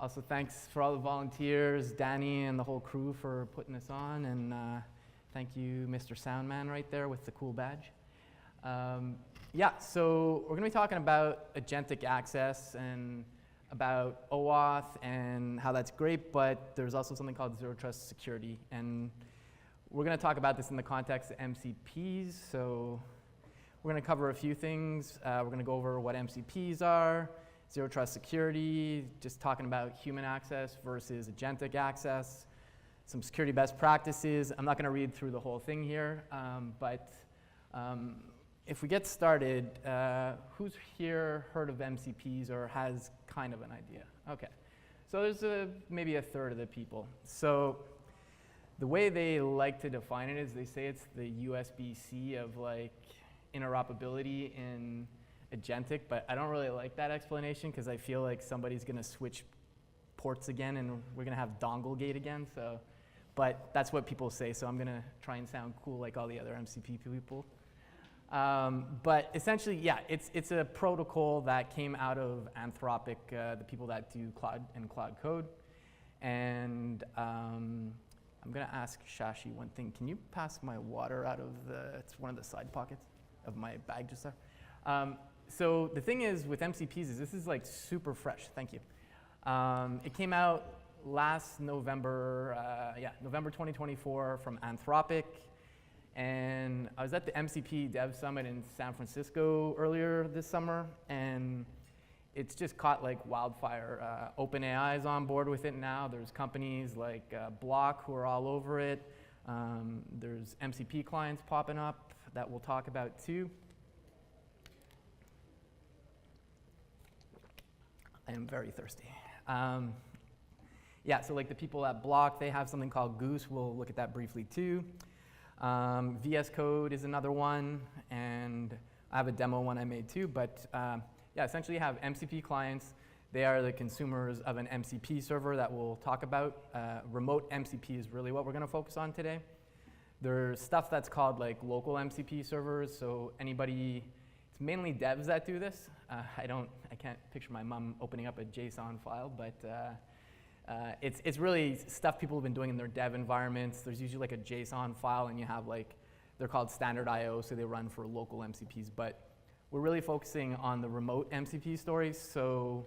Also, thanks for all the volunteers, Danny and the whole crew for putting this on, and thank you, Mr. Soundman right there with the cool badge. Yeah, so we're going to be talking about agentic access and about OAuth and how that's great, but there's also something called zero trust security, and we're going to talk about this in the context of MCPs. So we're going to cover a few things. We're going to go over what MCPs are, zero trust security, just talking about human access versus agentic access, some security best practices. I'm not going to read through the whole thing here, but if we get started, who's here heard of MCPs or has kind of an idea? Okay, so there's maybe a third of the people. So the way they like to define it is they say it's the USB-C of like interoperability in agentic, but I don't really like that explanation because I feel like somebody's going to switch ports again and we're going to have dongle gate again. So, but that's what people say, so I'm going to try and sound cool like all the other MCP people. But essentially, yeah, it's a protocol that came out of Anthropic, the people that do cloud and cloud code. And I'm going to ask Shashi one thing. Can you pass my water out of it's one of the side pockets of my bag just there? So the thing is with MCPs is this is like super fresh. Thank you. It came out last November, November 2024 from Anthropic. And I was at the MCP Dev Summit in San Francisco earlier this summer, and it's just caught like wildfire. OpenAI is on board with it now. There's companies like Block who are all over it. There's MCP clients popping up that we'll talk about too. I am very thirsty. Yeah, so like the people at Block, they have something called Goose. We'll look at that briefly too. VS Code is another one, and I have a demo one I made too, but yeah, essentially you have MCP clients. They are the consumers of an MCP server that we'll talk about. Remote MCP is really what we're gonna focus on today. There's stuff that's called like local MCP servers, so anybody, it's mainly devs that do this. I can't picture my mom opening up a JSON file, but it's really stuff people have been doing in their dev environments. There's usually like a JSON file, and you have like, they're called standard IO, so they run for local MCPs. But we're really focusing on the remote MCP stories. So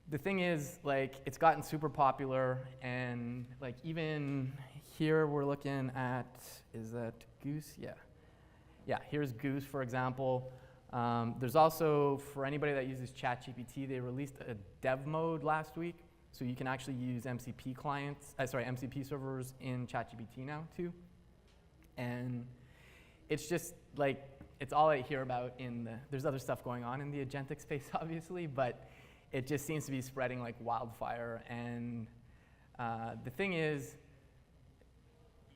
the thing is, like, it's gotten super popular, and like even here we're looking at, is that Goose? Yeah. Yeah, here's Goose, for example. There's also, for anybody that uses ChatGPT, they released a dev mode last week. So you can actually use MCP clients, MCP servers in ChatGPT now too. And it's just like, it's all I hear about there's other stuff going on in the agentic space obviously, but it just seems to be spreading like wildfire. And the thing is,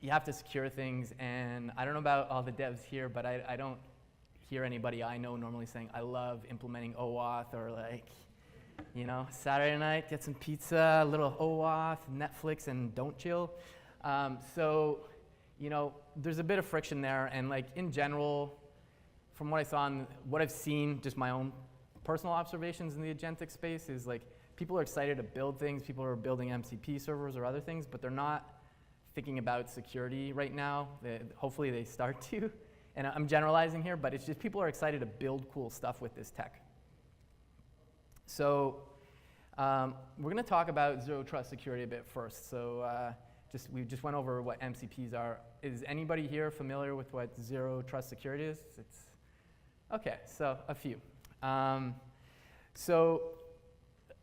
you have to secure things, and I don't know about all the devs here, but I don't hear anybody I know normally saying, I love implementing OAuth, or like, you know, Saturday night, get some pizza, a little OAuth, Netflix, and don't chill. So, you know, there's a bit of friction there, and like in general, from what I saw and what I've seen, just my own personal observations in the agentic space is like, people are excited to build things, people are building MCP servers or other things, but they're not thinking about security right now. Hopefully they start to, and I'm generalizing here, but it's just people are excited to build cool stuff with this tech. So we're going to talk about zero trust security a bit first. So we just went over what MCPs are. Is anybody here familiar with what zero trust security is? Okay, so a few. So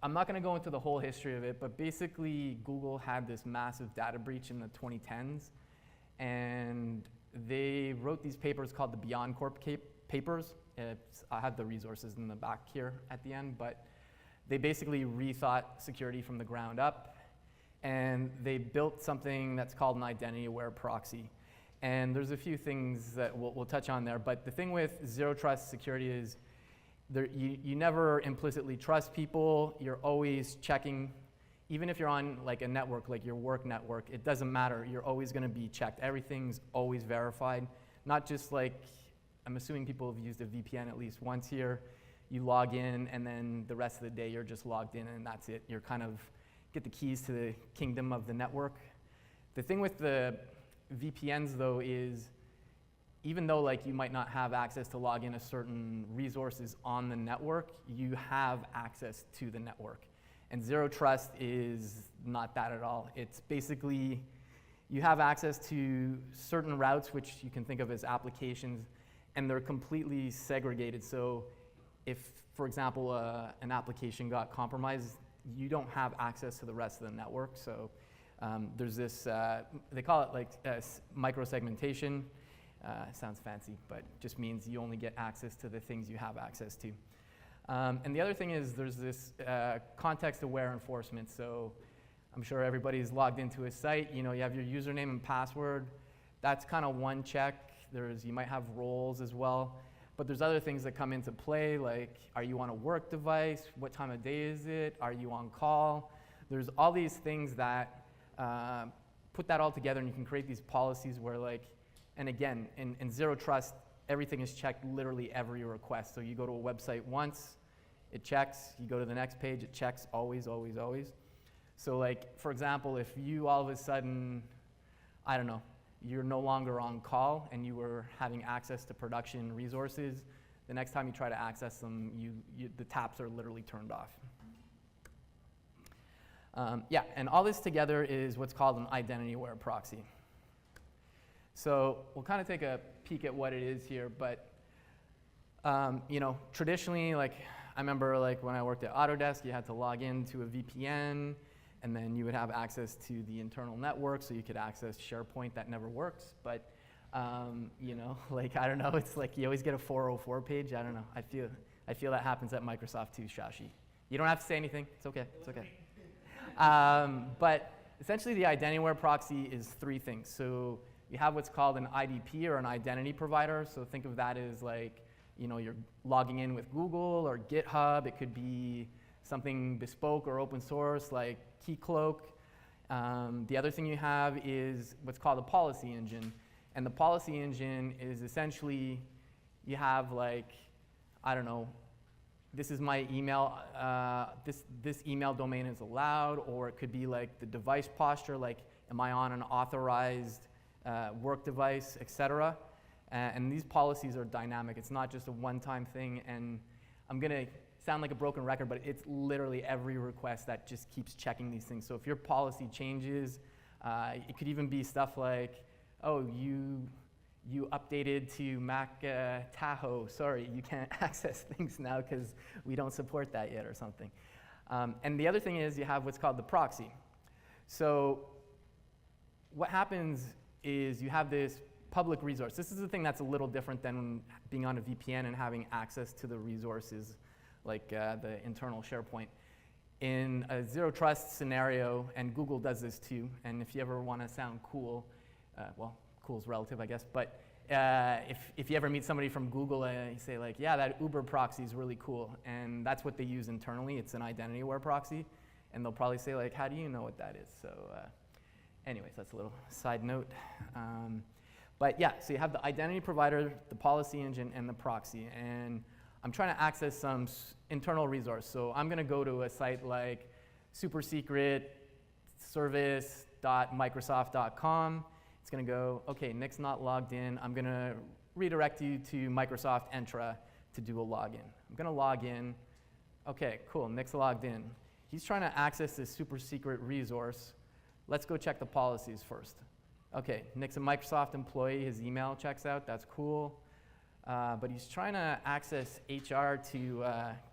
I'm not going to go into the whole history of it, but basically Google had this massive data breach in the 2010s, and they wrote these papers called the Beyond Corp papers. I have the resources in the back here at the end, but they basically rethought security from the ground up, and they built something that's called an identity-aware proxy. And there's a few things that we'll touch on there, but the thing with zero trust security is you never implicitly trust people. You're always checking, even if you're on like a network, like your work network, it doesn't matter. You're always going to be checked. Everything's always verified, not just like, I'm assuming people have used a VPN at least once here. you log in, and then the rest of the day you're just logged in, and that's it. You're kind of get the keys to the kingdom of the network. The thing with the VPNs, though, is even though like you might not have access to log in to certain resources on the network, you have access to the network. And Zero Trust is not that at all. It's basically you have access to certain routes, which you can think of as applications, and they're completely segregated. So if, for example, an application got compromised, you don't have access to the rest of the network. So there's this, they call it like microsegmentation. Sounds fancy, but just means you only get access to the things you have access to. And the other thing is there's this context-aware enforcement. So I'm sure everybody's logged into a site. You know, you have your username and password. That's kind of one check. You might have roles as well. But there's other things that come into play, like are you on a work device? What time of day is it? Are you on call? There's all these things that put that all together, and you can create these policies where like, and again, in Zero Trust, everything is checked literally every request. So you go to a website once, it checks. You go to the next page, it checks always, always, always. So like, for example, if you all of a sudden, I don't know, you're no longer on call and you were having access to production resources, the next time you try to access them, the taps are literally turned off. Yeah, and all this together is what's called an identity-aware proxy. So we'll kind of take a peek at what it is here, but you know, traditionally, like I remember like when I worked at Autodesk, you had to log into a VPN, and then you would have access to the internal network, so you could access SharePoint. That never works, but you know, like I don't know, it's like you always get a 404 page. I don't know. I feel that happens at Microsoft too, Shashi. You don't have to say anything. It's okay. It's okay. But essentially, the identity-aware proxy is three things. So you have what's called an IDP, or an identity provider. So think of that as like, you know, you're logging in with Google or GitHub. It could be something bespoke or open source like Keycloak. The other thing you have is what's called a policy engine. And the policy engine is essentially, you have like, I don't know, this is my email, this email domain is allowed, or it could be like the device posture, like am I on an authorized work device, etc. And these policies are dynamic. It's not just a one-time thing, and I'm gonna sound like a broken record, but it's literally every request that just keeps checking these things. So if your policy changes, it could even be stuff like, oh, you updated to Mac Tahoe. Sorry, you can't access things now because we don't support that yet, or something. And the other thing is you have what's called the proxy. So what happens is you have this public resource. This is the thing that's a little different than being on a VPN and having access to the resources like the internal SharePoint. In a Zero Trust scenario, and Google does this too, and if you ever want to sound cool, well, cool's relative, I guess, but if you ever meet somebody from Google, you say like, yeah, that Uber proxy is really cool, and that's what they use internally. It's an identity-aware proxy, and they'll probably say like, how do you know what that is? So anyways, that's a little side note. But yeah, so you have the identity provider, the policy engine, and the proxy, and I'm trying to access some internal resource. So I'm going to go to a site like supersecretservice.microsoft.com. It's going to go, okay, Nick's not logged in. I'm going to redirect you to Microsoft Entra to do a login. I'm going to log in. Okay, cool, Nick's logged in. He's trying to access this super secret resource. Let's go check the policies first. Okay, Nick's a Microsoft employee. His email checks out. That's cool. But he's trying to access HR to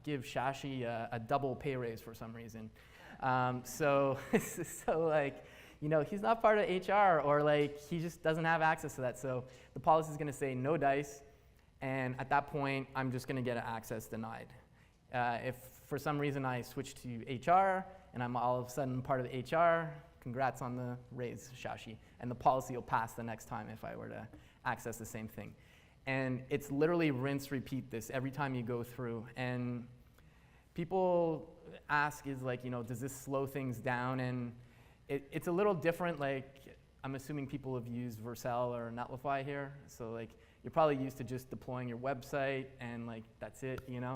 give Shashi a double pay raise for some reason. So like, you know, he's not part of HR, or like he just doesn't have access to that. So the policy is going to say no dice, and at that point, I'm just going to get an access denied. If for some reason I switch to HR and I'm all of a sudden part of HR, congrats on the raise, Shashi, and the policy will pass the next time if I were to access the same thing. And it's literally rinse, repeat this every time you go through. And people ask is like, you know, does this slow things down? And it's a little different. Like, I'm assuming people have used Vercel or Netlify here. So like, you're probably used to just deploying your website and like, that's it, you know?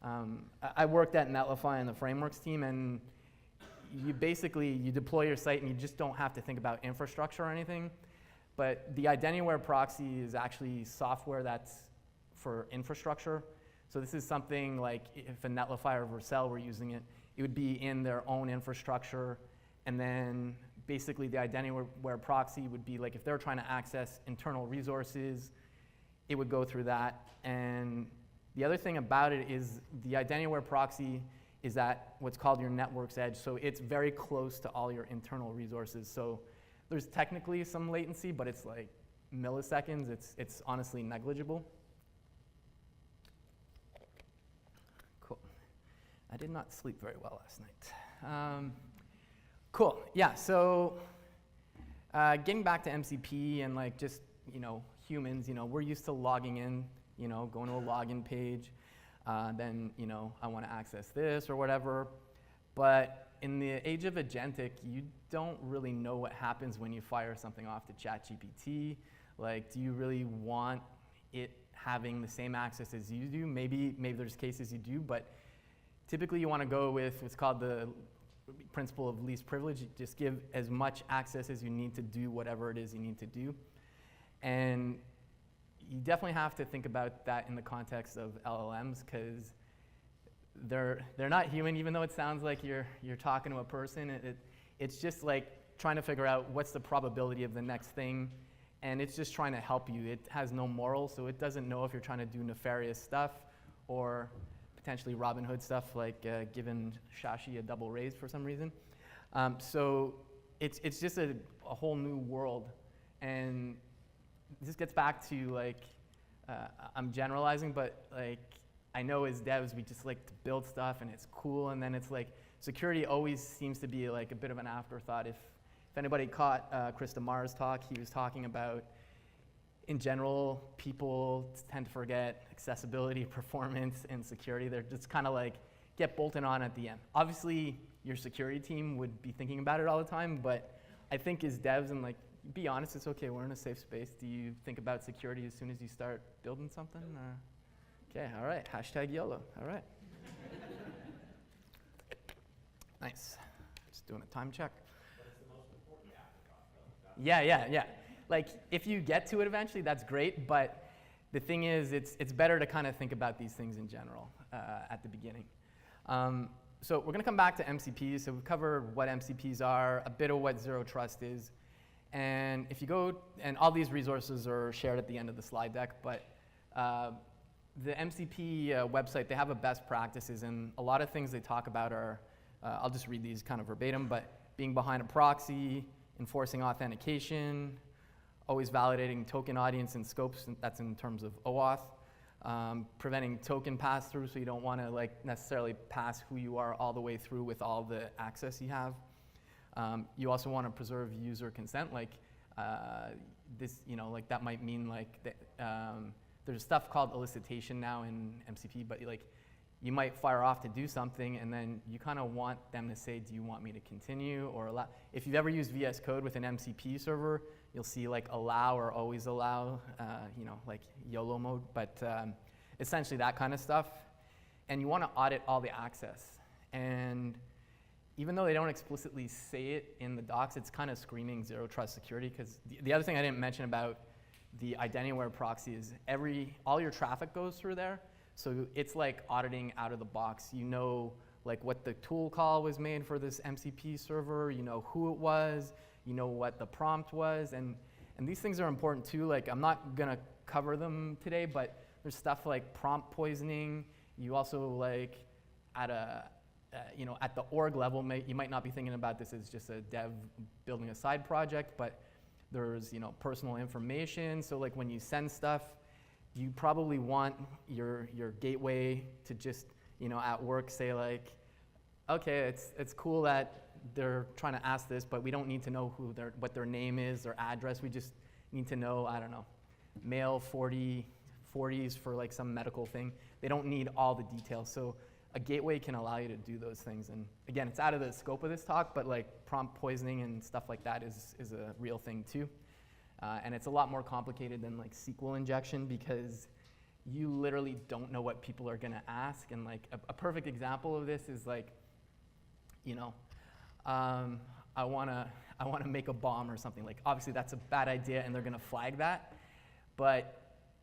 I worked at Netlify in the frameworks team, and you deploy your site and you just don't have to think about infrastructure or anything. But the identity-aware proxy is actually software that's for infrastructure. So this is something like if a Netlify or Vercel were using it, it would be in their own infrastructure. And then basically the identity-aware proxy would be like if they're trying to access internal resources, it would go through that. And the other thing about it is the identity-aware proxy is at what's called your network's edge. So it's very close to all your internal resources. So there's technically some latency, but it's like milliseconds. It's honestly negligible. Cool. I did not sleep very well last night. Cool. Yeah. So getting back to MCP and like just humans, we're used to logging in, going to a login page. Then I want to access this or whatever. But in the age of agentic, you don't really know what happens when you fire something off to ChatGPT. Like, do you really want it having the same access as you do? Maybe there's cases you do, but typically you want to go with what's called the principle of least privilege. Just give as much access as you need to do whatever it is you need to do. And you definitely have to think about that in the context of LLMs, because they're not human, even though it sounds like you're talking to a person. It's just like trying to figure out what's the probability of the next thing, and it's just trying to help you. It has no moral, so it doesn't know if you're trying to do nefarious stuff or potentially Robin Hood stuff, like giving Shashi a double raise for some reason. So it's just a whole new world, and this gets back to like I'm generalizing, but like I know as devs we just like to build stuff and it's cool, and then it's like security always seems to be like a bit of an afterthought. If anybody caught Chris DeMar's talk, he was talking about in general people tend to forget accessibility, performance, and security. They're just kind of like get bolted on at the end. Obviously your security team would be thinking about it all the time, but I think as devs, and like be honest, it's okay, we're in a safe space. Do you think about security as soon as you start building something? Or? Okay, all right, hashtag YOLO, all right. Nice, just doing a time check. But it's the most important afterthought, though. Yeah. Like, if you get to it eventually, that's great, but the thing is, it's better to kind of think about these things in general at the beginning. So we're gonna come back to MCPs. So we've covered what MCPs are, a bit of what Zero Trust is, and if you go, and all these resources are shared at the end of the slide deck, but the MCP website, they have a best practices, and a lot of things they talk about are, I'll just read these kind of verbatim, but being behind a proxy, enforcing authentication, always validating token audience and scopes, and that's in terms of OAuth, preventing token pass-through, so you don't want to like necessarily pass who you are all the way through with all the access you have. You also want to preserve user consent, like this, like that might mean like there's stuff called elicitation now in MCP, but like you might fire off to do something, and then you kind of want them to say, do you want me to continue or allow? If you've ever used VS Code with an MCP server, you'll see like allow or always allow, like YOLO mode, but essentially that kind of stuff. And you want to audit all the access. And even though they don't explicitly say it in the docs, it's kind of screaming Zero Trust security, because the other thing I didn't mention about the identity-aware proxy is all your traffic goes through there. So it's like auditing out of the box. You know like what the tool call was made for this MCP server, you know who it was, you know what the prompt was, and these things are important too. Like I'm not gonna cover them today, but there's stuff like prompt poisoning. You also like at the org level, you might not be thinking about this as just a dev building a side project, but there's personal information. So like when you send stuff, you probably want your gateway to just at work say like, okay, it's cool that they're trying to ask this, but we don't need to know what their name is, their address. We just need to know, I don't know, male 40s for like some medical thing. They don't need all the details. So a gateway can allow you to do those things. And again, it's out of the scope of this talk, but like prompt poisoning and stuff like that is a real thing too. And it's a lot more complicated than like SQL injection, because you literally don't know what people are gonna ask. And like a perfect example of this is like, you know, I wanna make a bomb or something. Like obviously that's a bad idea and they're gonna flag that. But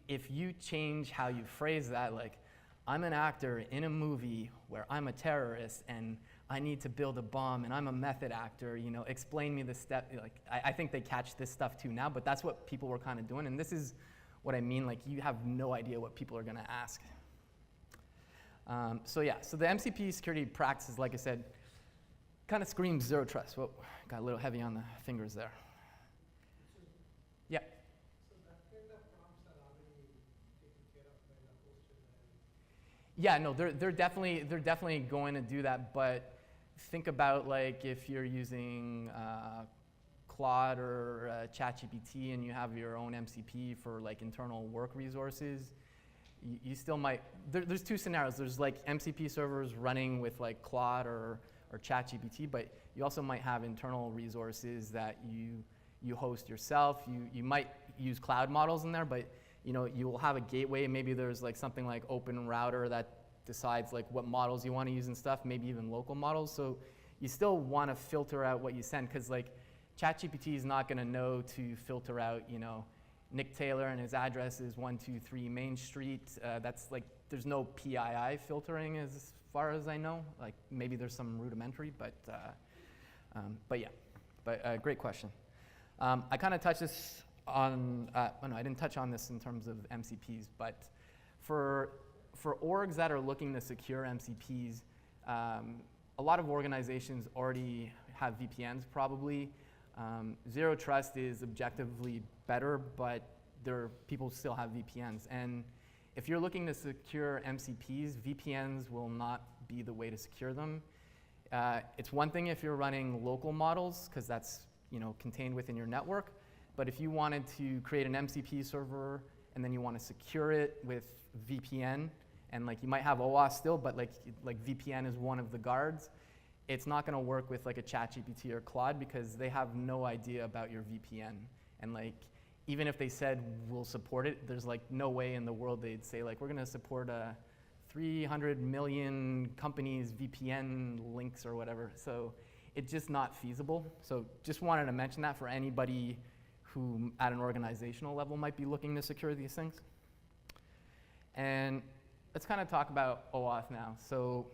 if you change how you phrase that, like, I'm an actor in a movie where I'm a terrorist and I need to build a bomb and I'm a method actor, you know, explain me the step. Like, I think they catch this stuff too now, but that's what people were kind of doing. And this is what I mean, like you have no idea what people are gonna ask. So yeah, so the MCP security practices, like I said, kind of screams zero trust. Whoa, got a little heavy on the fingers there. Yeah. So that kind of prompts are already taken care of by the host. Yeah, no, they're definitely going to do that. But think about like if you're using Claude or ChatGPT and you have your own MCP for like internal work resources, you still might. There's two scenarios. There's like MCP servers running with like Claude or ChatGPT, but you also might have internal resources that you host yourself. You might use cloud models in there, but you know, you will have a gateway. Maybe there's like something like Open Router that decides like what models you want to use and stuff, maybe even local models. So you still want to filter out what you send, because like ChatGPT is not going to know to filter out, you know, Nick Taylor and his address is 123 Main Street. That's like, there's no PII filtering as far as I know. Like maybe there's some rudimentary, but yeah, but great question. I kind of touched this on, no, I didn't touch on this in terms of MCPs, but for orgs that are looking to secure MCPs, a lot of organizations already have VPNs probably. Zero Trust is objectively better, but people still have VPNs. And if you're looking to secure MCPs, VPNs will not be the way to secure them. It's one thing if you're running local models, because that's, you know, contained within your network. But if you wanted to create an MCP server and then you want to secure it with VPN, and like you might have OAuth still, but like VPN is one of the guards, it's not going to work with like a ChatGPT or Claude because they have no idea about your VPN. And like, even if they said we'll support it, there's like no way in the world they'd say like, we're going to support 300 million companies VPN links or whatever. So it's just not feasible. So just wanted to mention that for anybody who at an organizational level might be looking to secure these things. And let's kind of talk about OAuth now. So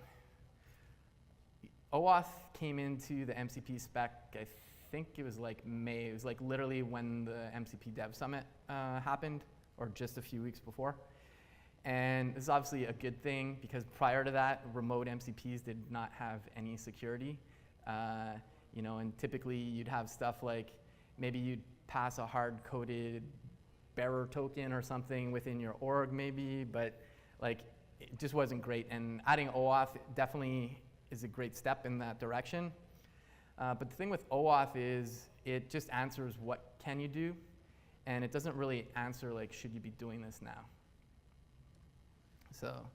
OAuth came into the MCP spec, I think it was like May. It was like literally when the MCP Dev Summit happened, or just a few weeks before. And this is obviously a good thing because prior to that, remote MCPs did not have any security. You know, and typically you'd have stuff like maybe you'd pass a hard-coded bearer token or something within your org maybe, but like it just wasn't great. And adding OAuth definitely is a great step in that direction. But the thing with OAuth is it just answers what can you do, and it doesn't really answer like should you be doing this now. So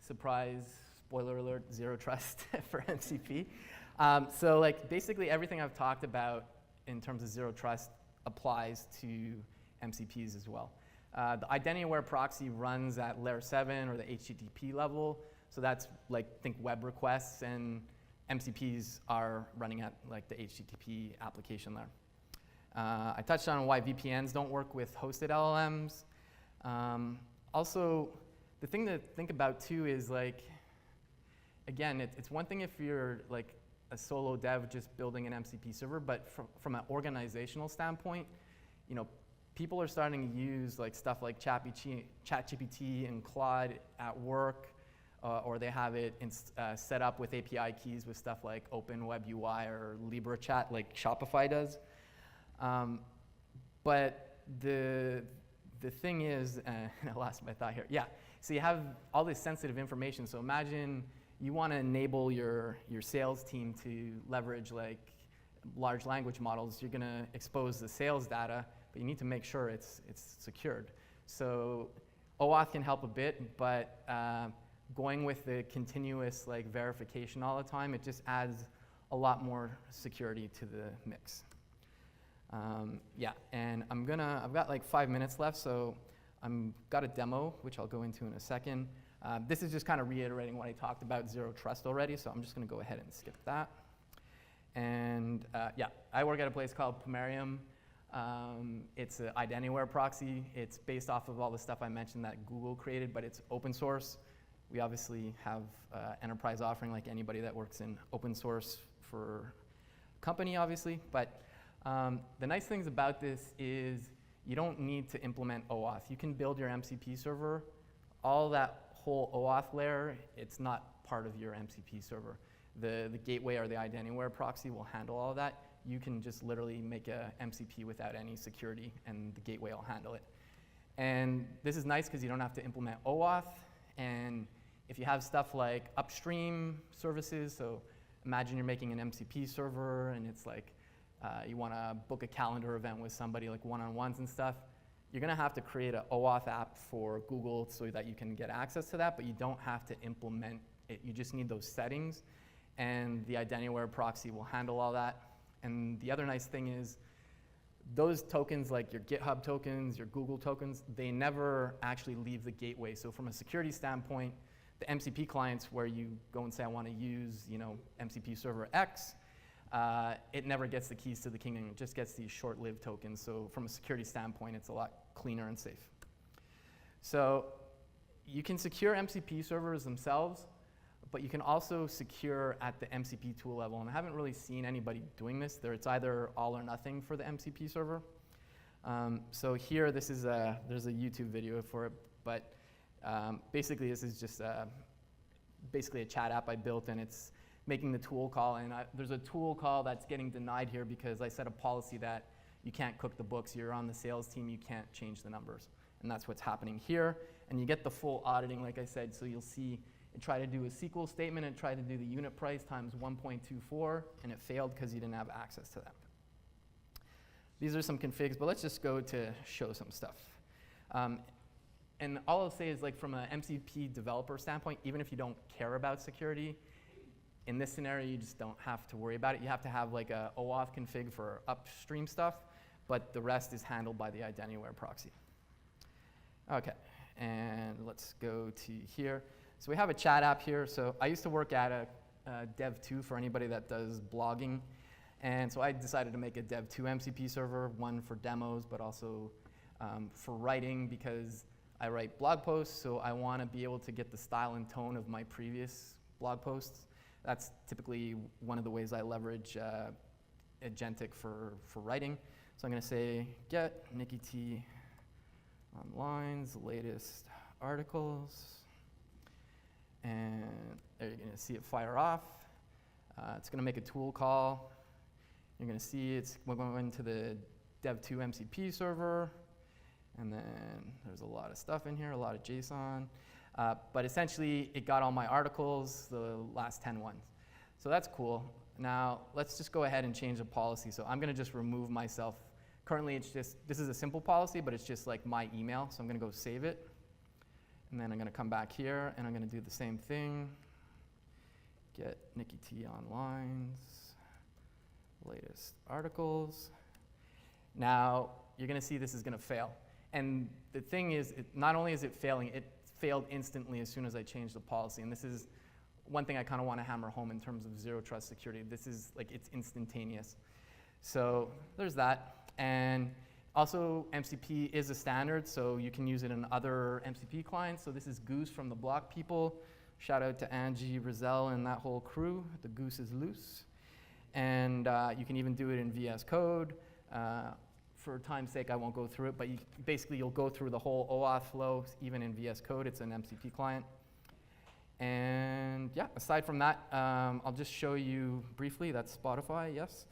surprise, spoiler alert, zero trust for MCP. So like basically everything I've talked about in terms of zero trust applies to MCPs as well. The identity-aware proxy runs at layer 7 or the HTTP level. So that's like, think web requests, and MCPs are running at like the HTTP application layer. I touched on why VPNs don't work with hosted LLMs. Also, the thing to think about too is like, again, it's one thing if you're like a solo dev just building an MCP server, but from an organizational standpoint, you know, people are starting to use like stuff like ChatGPT and Claude at work, or they have it set up with API keys with stuff like Open Web UI or LibreChat like Shopify does. But the thing is, I lost my thought here. Yeah, so you have all this sensitive information. So imagine you want to enable your sales team to leverage like large language models. You're going to expose the sales data, but you need to make sure it's secured. So OAuth can help a bit, but going with the continuous like verification all the time, it just adds a lot more security to the mix. Yeah, and I've got like 5 minutes left, so I've got a demo, which I'll go into in a second. This is just kind of reiterating what I talked about zero trust already, so I'm just going to go ahead and skip that. And yeah, I work at a place called Pomerium. It's an IdenTanywhere proxy. It's based off of all the stuff I mentioned that Google created, but it's open source. We obviously have enterprise offering like anybody that works in open source for company, obviously. But the nice things about this is you don't need to implement OAuth. You can build your MCP server. All that whole OAuth layer, it's not part of your MCP server. The gateway or the IdenTanywhere proxy will handle all of that. You can just literally make a MCP without any security, and the gateway will handle it. And this is nice because you don't have to implement OAuth. And if you have stuff like upstream services, so imagine you're making an MCP server, and it's like you want to book a calendar event with somebody, like one-on-ones and stuff, you're going to have to create an OAuth app for Google so that you can get access to that, but you don't have to implement it. You just need those settings, and the IdenTanywhere proxy will handle all that. And the other nice thing is those tokens, like your GitHub tokens, your Google tokens, they never actually leave the gateway. So from a security standpoint, the MCP clients where you go and say, I want to use MCP server X, it never gets the keys to the kingdom. It just gets these short-lived tokens. So from a security standpoint, it's a lot cleaner and safe. So you can secure MCP servers themselves, but you can also secure at the MCP tool level. And I haven't really seen anybody doing this. It's either all or nothing for the MCP server. So here, there's a YouTube video for it. But basically, this is just basically a chat app I built, and it's making the tool call. And there's a tool call that's getting denied here because I set a policy that you can't cook the books. You're on the sales team. You can't change the numbers. And that's what's happening here. And you get the full auditing, like I said. So you'll see it tried to do a SQL statement. It tried to do the unit price times 1.24, and it failed because you didn't have access to that. These are some configs, but let's just go to show some stuff. And all I'll say is, like, from an MCP developer standpoint, even if you don't care about security, in this scenario, you just don't have to worry about it. You have to have like a OAuth config for upstream stuff, but the rest is handled by the IdenTanywhere proxy. Okay, and let's go to here. So we have a chat app here. So I used to work at a Dev2 for anybody that does blogging. And so I decided to make a Dev2 MCP server, one for demos, but also for writing, because I write blog posts. So I want to be able to get the style and tone of my previous blog posts. That's typically one of the ways I leverage agentic for writing. So I'm going to say get Nikki T Online's latest articles. And there you're going to see it fire off. It's going to make a tool call. You're going to see we're going to the Dev2 MCP server. And then there's a lot of stuff in here, a lot of JSON. But essentially, it got all my articles, the last 10 ones. So that's cool. Now, let's just go ahead and change the policy. So I'm going to just remove myself. Currently, this is a simple policy, but it's just like my email. So I'm going to go save it. And then I'm going to come back here, and I'm going to do the same thing. Get Nikki T Online's latest articles. Now, you're going to see this is going to fail. And the thing is, not only is it failing, it failed instantly as soon as I changed the policy. And this is one thing I kind of want to hammer home in terms of zero trust security. This is like, it's instantaneous. So there's that. And also, MCP is a standard, so you can use it in other MCP clients. So this is Goose from the Block people. Shout out to Angie, Rizal, and that whole crew. The Goose is loose. And you can even do it in VS Code. For time's sake, I won't go through it, but basically you'll go through the whole OAuth flow, even in VS Code. It's an MCP client. And yeah, aside from that, I'll just show you briefly. That's Spotify, yes.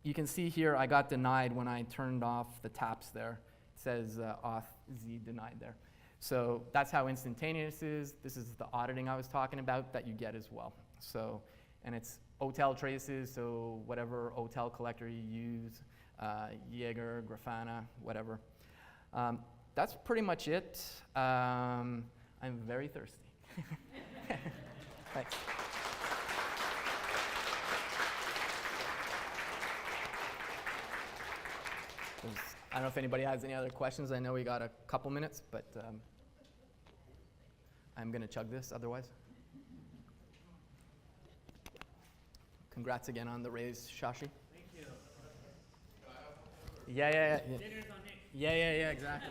You can see here I got denied when I turned off the taps there. It says auth Z denied there. So that's how instantaneous it is. This is the auditing I was talking about that you get as well. So, and it's OTel traces, so whatever OTel collector you use, Jaeger, Grafana, whatever. That's pretty much it. I'm very thirsty. Thanks. I don't know if anybody has any other questions. I know we got a couple minutes, but I'm going to chug this otherwise. Congrats again on the raise, Shashi. Thank you. Yeah. Dinner's on Nick. Yeah, exactly.